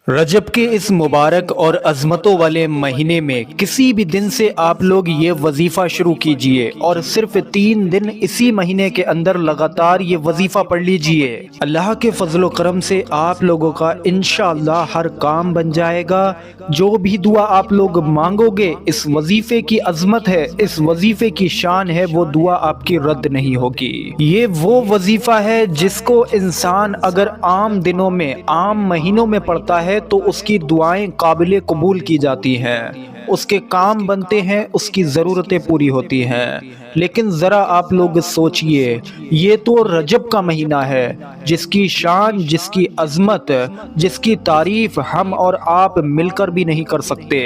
رجب کے اس مبارک اور عظمتوں والے مہینے میں کسی بھی دن سے آپ لوگ یہ وظیفہ شروع کیجئے اور صرف 3 دن اسی مہینے کے اندر لگاتار یہ وظیفہ پڑھ لیجئے۔ اللہ کے فضل و کرم سے آپ لوگوں کا انشاءاللہ ہر کام بن جائے گا۔ جو بھی دعا آپ لوگ مانگو گے، اس وظیفے کی عظمت ہے، اس وظیفے کی شان ہے، وہ دعا آپ کی رد نہیں ہوگی۔ یہ وہ وظیفہ ہے جس کو انسان اگر عام دنوں میں، عام مہینوں میں پڑھتا ہے تو اس کی دعائیں قابل قبول کی جاتی ہیں، اس کے کام بنتے ہیں، اس کی ضرورتیں پوری ہوتی ہیں۔ لیکن ذرا آپ لوگ سوچئے، یہ تو رجب کا مہینہ ہے جس کی شان، جس کی عظمت، جس کی تعریف ہم اور آپ مل کر بھی نہیں کر سکتے۔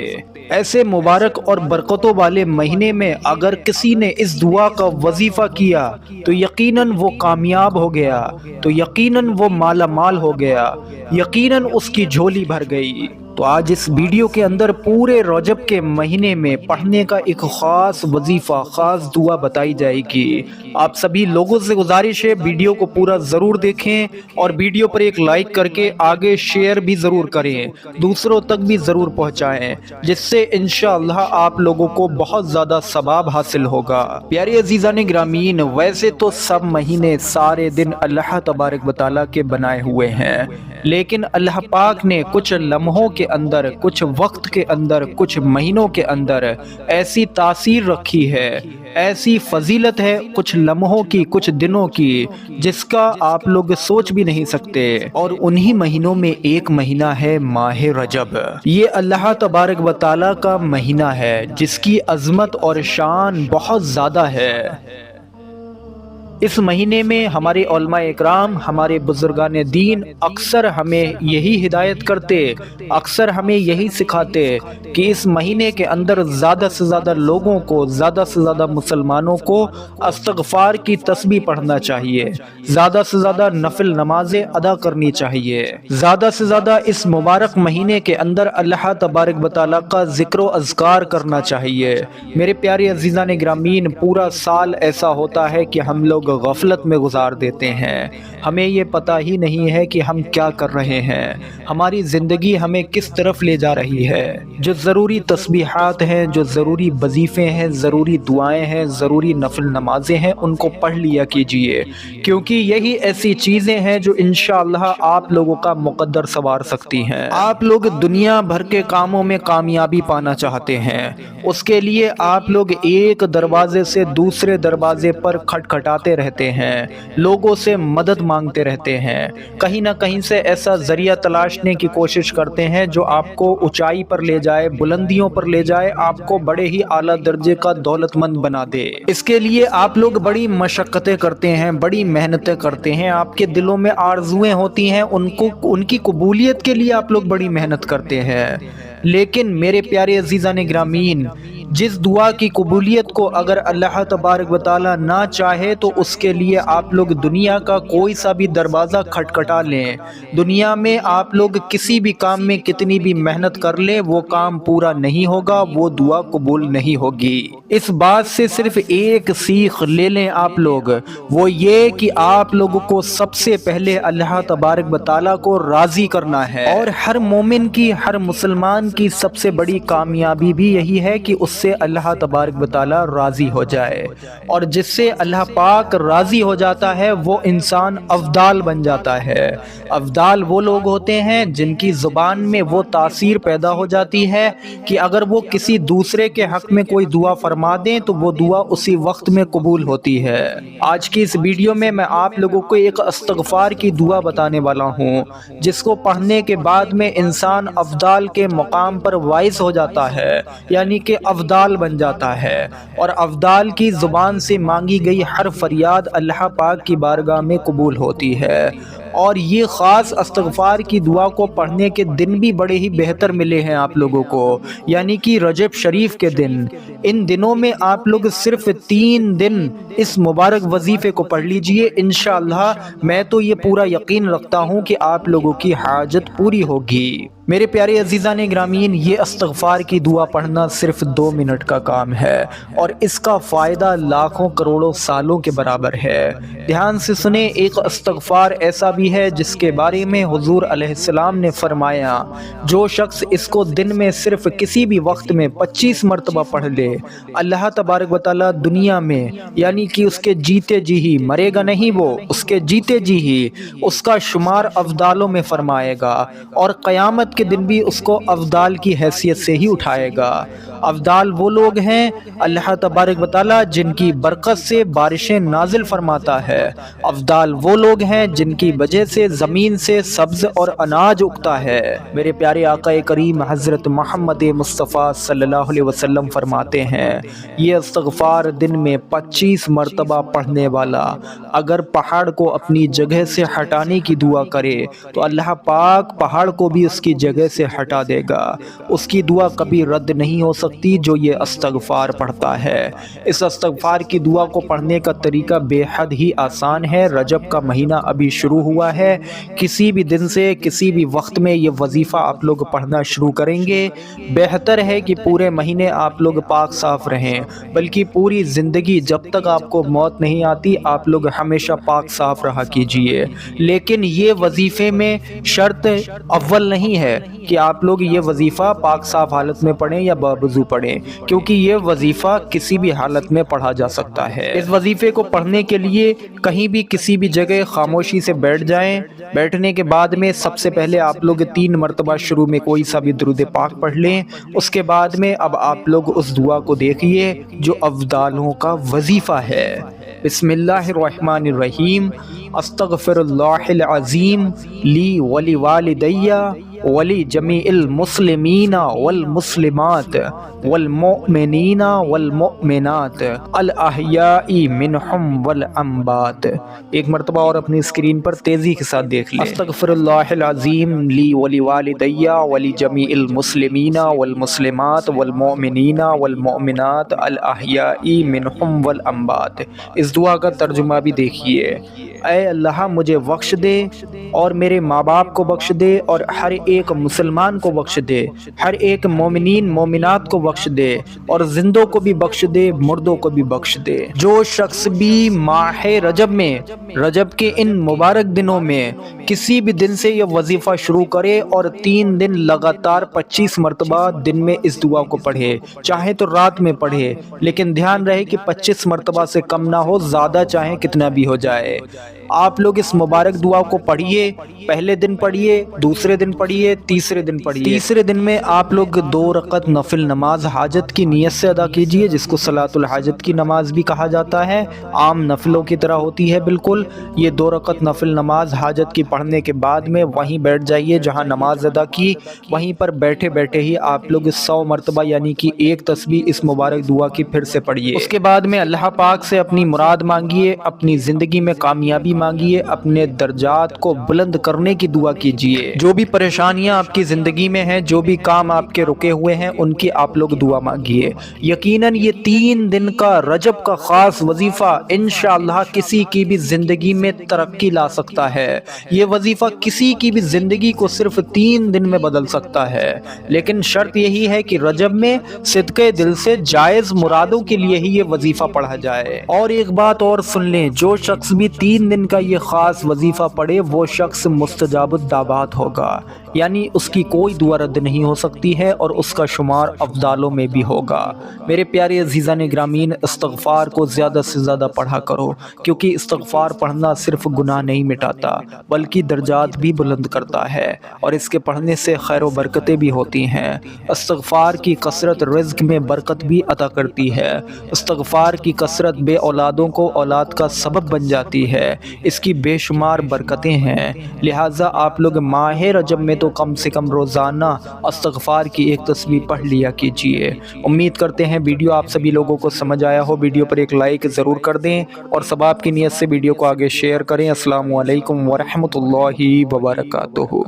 ایسے مبارک اور برکتوں والے مہینے میں اگر کسی نے اس دعا کا وظیفہ کیا تو یقیناً وہ کامیاب ہو گیا، تو یقیناً وہ مالا مال ہو گیا، یقیناً اس کی جھولی بھر گئی۔ تو آج اس ویڈیو کے اندر پورے رجب کے مہینے میں پڑھنے کا ایک خاص وظیفہ، خاص دعا بتائی جائے گی۔ آپ سبھی لوگوں سے گزارش ہے ویڈیو کو پورا ضرور دیکھیں اور ویڈیو پر ایک لائک کر کے آگے شیئر بھی ضرور کریں، دوسروں تک بھی ضرور پہنچائیں، جس سے انشاءاللہ آپ لوگوں کو بہت زیادہ ثواب حاصل ہوگا۔ پیارے عزیزان گرامین، ویسے تو سب مہینے، سارے دن اللہ تبارک و تعالیٰ کے بنائے ہوئے ہیں، لیکن اللہ پاک نے کچھ لمحوں کے اندر، کچھ وقت کے اندر، کچھ مہینوں کے اندر ایسی تاثیر رکھی ہے، ایسی فضیلت ہے کچھ لمحوں کی، کچھ دنوں کی، جس کا آپ لوگ سوچ بھی نہیں سکتے۔ اور انہی مہینوں میں ایک مہینہ ہے ماہ رجب۔ یہ اللہ تبارک و تعالیٰ کا مہینہ ہے جس کی عظمت اور شان بہت زیادہ ہے۔ اس مہینے میں ہمارے علماء اکرام، ہمارے بزرگان دین اکثر ہمیں یہی ہدایت کرتے، اکثر ہمیں یہی سکھاتے کہ اس مہینے کے اندر زیادہ سے زیادہ لوگوں کو، زیادہ سے زیادہ مسلمانوں کو استغفار کی تسبیح پڑھنا چاہیے، زیادہ سے زیادہ نفل نمازیں ادا کرنی چاہیے، زیادہ سے زیادہ اس مبارک مہینے کے اندر اللہ تبارک و تعالیٰ کا ذکر و اذکار کرنا چاہیے۔ میرے پیارے عزیزان گرامین، پورا سال ایسا ہوتا ہے کہ ہم لوگ غفلت میں گزار دیتے ہیں، ہمیں یہ پتہ ہی نہیں ہے کہ ہم کیا کر رہے ہیں، ہماری زندگی ہمیں کس طرف لے جا رہی ہے۔ جو ضروری تسبیحات ہیں، جو ضروری وظیفے ہیں، ضروری دعائیں ہیں، ضروری نفل نمازیں ہیں، ان کو پڑھ لیا کیجئے، کیونکہ یہی ایسی چیزیں ہیں جو انشاءاللہ آپ لوگوں کا مقدر سنوار سکتی ہیں۔ آپ لوگ دنیا بھر کے کاموں میں کامیابی پانا چاہتے ہیں، اس کے لیے آپ لوگ ایک دروازے سے دوسرے دروازے پر کھٹکھٹاتے رہتے ہیں، لوگوں سے مدد مانگتے رہتے ہیں، کہیں نہ کہیں سے ایسا ذریعہ تلاشنے کی کوشش کرتے ہیں جو آپ کو اونچائی پر لے جائے، بلندیوں پر لے جائے، آپ کو بڑے ہی اعلیٰ درجے کا دولت مند بنا دے۔ اس کے لیے آپ لوگ بڑی مشقتیں کرتے ہیں، بڑی محنتیں کرتے ہیں، آپ کے دلوں میں آرزویں ہوتی ہیں، ان کی قبولیت کے لیے آپ لوگ بڑی محنت کرتے ہیں۔ لیکن میرے پیارے عزیزان گرامین، جس دعا کی قبولیت کو اگر اللہ تبارک و تعالیٰ نہ چاہے تو اس کے لیے آپ لوگ دنیا کا کوئی سا بھی دروازہ کھٹکھٹا لیں، دنیا میں آپ لوگ کسی بھی کام میں کتنی بھی محنت کر لیں، وہ کام پورا نہیں ہوگا، وہ دعا قبول نہیں ہوگی۔ اس بات سے صرف ایک سیکھ لے لیں آپ لوگ، وہ یہ کہ آپ لوگوں کو سب سے پہلے اللہ تبارک و تعالیٰ کو راضی کرنا ہے، اور ہر مومن کی، ہر مسلمان کی سب سے بڑی کامیابی بھی یہی ہے کہ اس سے اللہ تبارک و تعالیٰ راضی ہو جائے، اور جس سے اللہ پاک راضی ہو جاتا ہے وہ انسان افضال بن جاتا ہے۔ افضال وہ لوگ ہوتے ہیں جن کی زبان میں وہ تاثیر پیدا ہو جاتی ہے کہ اگر وہ کسی دوسرے کے حق میں کوئی دعا فرما دیں تو وہ دعا اسی وقت میں قبول ہوتی ہے۔ آج کی اس ویڈیو میں آپ لوگوں کو ایک استغفار کی دعا بتانے والا ہوں، جس کو پڑھنے کے بعد میں انسان افضال کے مقام پر وائز ہو جاتا ہے، یعنی کہ افضال بن جاتا ہے، اور افضال کی زبان سے مانگی گئی ہر فریاد اللہ پاک کی بارگاہ میں قبول ہوتی ہے۔ اور یہ خاص استغفار کی دعا کو پڑھنے کے دن بھی بڑے ہی بہتر ملے ہیں آپ لوگوں کو، یعنی کہ رجب شریف کے دن۔ ان دنوں میں آپ لوگ صرف 3 دن اس مبارک وظیفے کو پڑھ لیجئے، انشاءاللہ میں تو یہ پورا یقین رکھتا ہوں کہ آپ لوگوں کی حاجت پوری ہوگی۔ میرے پیارے عزیزان گرامین، یہ استغفار کی دعا پڑھنا صرف 2 منٹ کا کام ہے، اور اس کا فائدہ لاکھوں کروڑوں سالوں کے برابر ہے۔ دھیان سے سنیں، ایک استغفار ایسا بھی بھی ہے جس کے بارے میں حضور علیہ السلام نے فرمایا جو شخص اس کو دن میں صرف کسی بھی وقت میں 25 مرتبہ پڑھ لے اللہ تبارک و تعالی دنیا میں یعنی کہ اس کے جیتے جی ہی مرے گا نہیں، وہ اس کے جیتے جی ہی اس کا شمار افضالوں میں فرمائے گا اور قیامت کے دن بھی اس کو افضال کی حیثیت سے ہی اٹھائے گا۔ افضال وہ لوگ ہیں اللہ تبارک و تعالی جن کی برکت سے بارشیں نازل فرماتا ہے، افضال وہ لوگ ہیں جن کی وجہ سے زمین سے سبز اور اناج اگتا ہے۔ میرے پیارے آقا کریم حضرت محمد مصطفیٰ صلی اللہ علیہ وسلم فرماتے ہیں یہ استغفار دن میں 25 مرتبہ پڑھنے والا اگر پہاڑ کو اپنی جگہ سے ہٹانے کی دعا کرے تو اللہ پاک پہاڑ کو بھی اس کی جگہ سے ہٹا دے گا، اس کی دعا کبھی رد نہیں ہو سکتی جو یہ استغفار پڑھتا ہے۔ اس استغفار کی دعا کو پڑھنے کا طریقہ بے حد ہی آسان ہے۔ رجب کا مہینہ ابھی شروع ہوا ہے، کسی بھی دن سے کسی بھی وقت میں یہ وظیفہ آپ لوگ پڑھنا شروع کریں گے۔ بہتر ہے کہ پورے مہینے آپ لوگ پاک صاف رہیں، بلکہ پوری زندگی جب تک آپ کو موت نہیں آتی آپ لوگ ہمیشہ پاک صاف رہا کیجئے۔ لیکن یہ وظیفے میں شرط اول نہیں ہے کہ آپ لوگ یہ وظیفہ پاک صاف حالت میں پڑھیں یا باوضو پڑھیں، کیونکہ یہ وظیفہ کسی بھی حالت میں پڑھا جا سکتا ہے۔ اس وظیفے کو پڑھنے کے لیے کہیں بھی کسی بھی جگہ خاموشی سے بیٹھ جائیں۔ بیٹھنے کے بعد میں سب سے پہلے آپ لوگ 3 مرتبہ شروع میں کوئی سا بھی درود پاک پڑھ لیں۔ اس کے بعد میں اب آپ لوگ اس دعا کو دیکھیے جو افضالوں کا وظیفہ ہے۔ بسم اللہ الرحمن الرحیم، استغفر اللہ العظیم لی ولی والدی ولی جمیع المسلمین والمسلمات والمؤمنین والمؤمنات الاحیاء منہم والاموات۔ ایک مرتبہ اور اپنی اسکرین پر تیزی کے ساتھ دیکھ لیں۔ استغفر اللہ العظیم لی ولی والدی ولی جمیع المسلمین والمسلمات والمؤمنین والمؤمنات الاحیاء منہم والاموات۔ اس دعا کا ترجمہ بھی دیکھیے۔ اے اللہ مجھے بخش دے اور میرے ماں باپ کو بخش دے اور ہر ایک مسلمان کو بخش دے، ہر ایک مومنین مومنات کو بخش دے اور زندوں کو بھی بخش دے، مردوں کو بھی بخش دے۔ جو شخص بھی ماہ رجب میں، رجب کے ان مبارک دنوں میں کسی بھی دن سے یہ وظیفہ شروع کرے اور 3 دن لگاتار 25 مرتبہ دن میں اس دعا کو پڑھے، چاہے تو رات میں پڑھے لیکن دھیان رہے کہ 25 مرتبہ سے کم نہ ہو، زیادہ چاہے کتنا بھی ہو جائے۔ آپ لوگ اس مبارک دعا کو پڑھیے، پہلے دن پڑھیے، دوسرے دن پڑھیے، تیسرے دن پڑھیے۔ تیسرے دن میں آپ لوگ 2 رکعت نفل نماز حاجت کی نیت سے ادا کیجئے، جس کو صلاۃ الحاجت کی نماز بھی کہا جاتا ہے، عام نفلوں کی طرح ہوتی ہے بالکل۔ یہ 2 رکعت نفل نماز حاجت کی پڑھنے کے بعد میں وہیں بیٹھ جائیے جہاں نماز ادا کی، وہیں پر بیٹھے بیٹھے ہی آپ لوگ 100 مرتبہ یعنی کہ 1 تسبیح اس مبارک دعا کی پھر سے پڑھیے۔ اس کے بعد میں اللہ پاک سے اپنی مراد مانگیے، اپنی زندگی میں کامیابی مانگیے، اپنے درجات کو بلند کرنے کی دعا کیجیے۔ جو بھی پریشانیاں آپ کی زندگی میں ہیں، جو بھی کام آپ کے رکے ہوئے ہیں، ان کی آپ لوگ دعا مانگیے۔ یقیناً یہ 3 دن کا رجب کا خاص وظیفہ انشاءاللہ کسی کی بھی زندگی میں ترقی لا سکتا ہے۔ یہ وظیفہ کسی کی بھی زندگی کو صرف 3 دن میں بدل سکتا ہے، لیکن شرط یہی ہے کہ رجب میں صدقے دل سے جائز مرادوں کے لیے ہی یہ وظیفہ پڑھا جائے۔ اور ایک بات اور سن لیں، جو شخص بھی 3 دن کا یہ خاص وظیفہ پڑھے وہ شخص مستجاب الدعوات ہوگا، یعنی اس کی کوئی دعا رد نہیں ہو سکتی ہے اور اس کا شمار افضالوں میں بھی ہوگا۔ میرے پیارے عزیزان گرامین، استغفار کو زیادہ سے زیادہ پڑھا کرو، کیونکہ استغفار پڑھنا صرف گناہ نہیں مٹاتا بلکہ درجات بھی بلند کرتا ہے، اور اس کے پڑھنے سے خیر و برکتیں بھی ہوتی ہیں۔ استغفار کی کثرت رزق میں برکت بھی عطا کرتی ہے۔ استغفار کی کثرت بے اولادوں کو اولاد کا سبب بن جاتی ہے، اس کی بے شمار برکتیں ہیں۔ لہٰذا آپ لوگ ماہ رجب میں تو کم سے کم روزانہ استغفار کی 1 تسبیح پڑھ لیا کیجیے۔ امید کرتے ہیں ویڈیو آپ سبھی لوگوں کو سمجھ آیا ہو۔ ویڈیو پر ایک لائک ضرور کر دیں اور ثواب کی نیت سے ویڈیو کو آگے شیئر کریں۔ السلام علیکم ورحمۃ اللہ وبرکاتہ۔